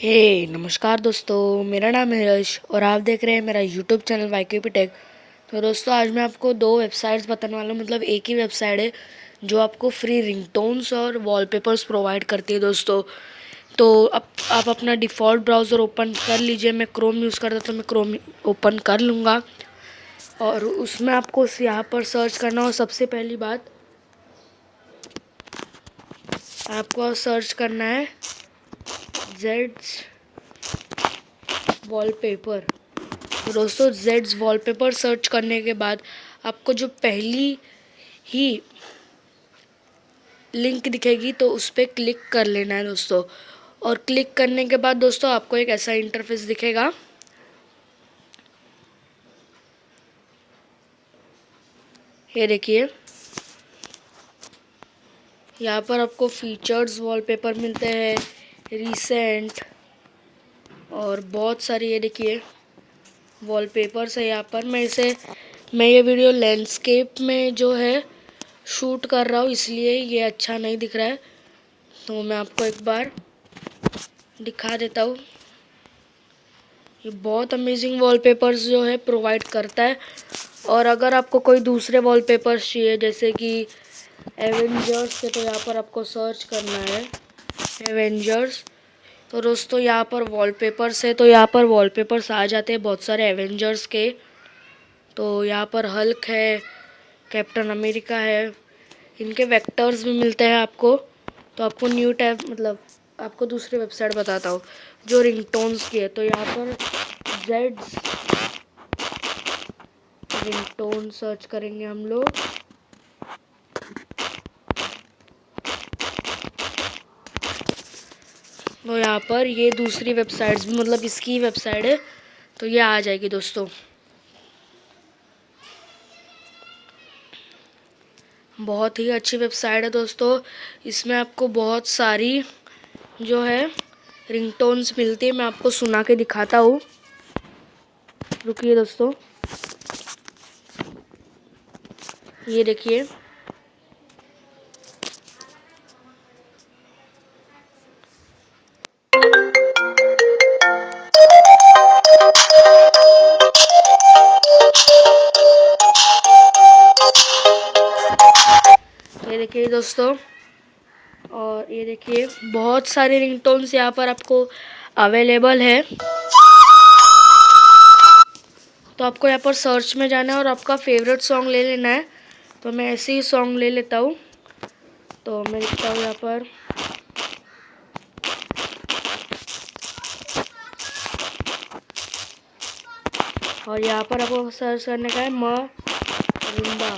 नमस्कार दोस्तों, मेरा नाम है यश और आप देख रहे हैं मेरा यूट्यूब चैनल वाईकेपी टेक। तो दोस्तों आज मैं आपको दो वेबसाइट्स बताने वाला हूँ। मतलब एक ही वेबसाइट है जो आपको फ्री रिंगटोन्स और वॉलपेपर्स प्रोवाइड करती है दोस्तों। तो अब आप अपना डिफ़ॉल्ट ब्राउज़र ओपन कर लीजिए। मैं क्रोम यूज़ करता तो मैं क्रोम ओपन कर लूँगा और उसमें आपको यहाँ पर सर्च करना हो। सबसे पहली बात आपको सर्च करना है जेड्स वॉलपेपर। तो दोस्तों जेड्स वॉलपेपर सर्च करने के बाद आपको जो पहली ही लिंक दिखेगी तो उस पर क्लिक कर लेना है दोस्तों। और क्लिक करने के बाद दोस्तों आपको एक ऐसा इंटरफेस दिखेगा। ये देखिए, यहाँ पर आपको फीचर्स वॉलपेपर मिलते हैं, रिसेंट और बहुत सारी ये देखिए वॉलपेपर्स है। यहाँ पर मैं ये वीडियो लैंडस्केप में जो है शूट कर रहा हूँ, इसलिए ये अच्छा नहीं दिख रहा है। तो मैं आपको एक बार दिखा देता हूँ। ये बहुत अमेजिंग वॉलपेपर्स जो है प्रोवाइड करता है। और अगर आपको कोई दूसरे वॉलपेपर्स चाहिए जैसे कि एवेंजर्स के, तो यहाँ पर आपको सर्च करना है एवेंजर्स। तो दोस्तों यहाँ पर वॉलपेपर्स है, तो यहाँ पर वॉलपेपर्स आ जाते हैं बहुत सारे एवेंजर्स के। तो यहाँ पर हल्क है, कैप्टन अमेरिका है, इनके वेक्टर्स भी मिलते हैं आपको। तो आपको न्यू टैब मतलब आपको दूसरी वेबसाइट बताता हूँ जो रिंगटोन्स की है। तो यहाँ पर जेड्स रिंगटोन सर्च करेंगे हम लोग। तो यहाँ पर ये दूसरी वेबसाइट्स भी मतलब इसकी वेबसाइट है, तो ये आ जाएगी दोस्तों। बहुत ही अच्छी वेबसाइट है दोस्तों। इसमें आपको बहुत सारी जो है रिंगटोन्स मिलती है। मैं आपको सुना के दिखाता हूँ, रुकिए दोस्तों। ये देखिए, ये देखिए दोस्तों, और ये देखिए बहुत सारे रिंगटोन्स यहाँ पर आपको अवेलेबल है। तो आपको यहाँ पर सर्च में जाना है और आपका फेवरेट सॉन्ग ले लेना है। तो मैं ऐसे ही सॉन्ग ले लेता हूँ। तो मैं लिखता हूँ यहाँ पर और यहाँ पर आपको सर्च करने का है मरिंदा।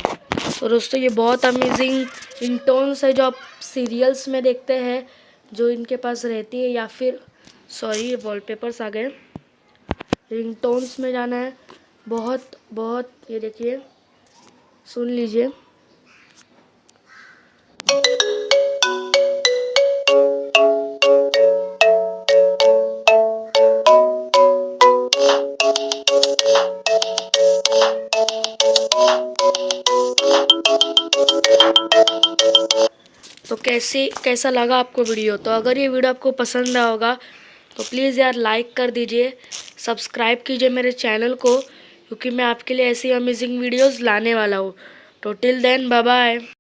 तो दोस्तों ये बहुत अमेजिंग रिंगटोन्स है जो आप सीरियल्स में देखते हैं, जो इनके पास रहती है। या फिर सॉरी, ये वॉलपेपर्स आ गए। रिंगटोन्स में जाना है, बहुत बहुत ये देखिए, सुन लीजिए। तो कैसा लगा आपको वीडियो? तो अगर ये वीडियो आपको पसंद आया होगा तो प्लीज़ यार लाइक कर दीजिए, सब्सक्राइब कीजिए मेरे चैनल को, क्योंकि मैं आपके लिए ऐसी अमेजिंग वीडियोस लाने वाला हूँ। तो टिल देन बाय बाय।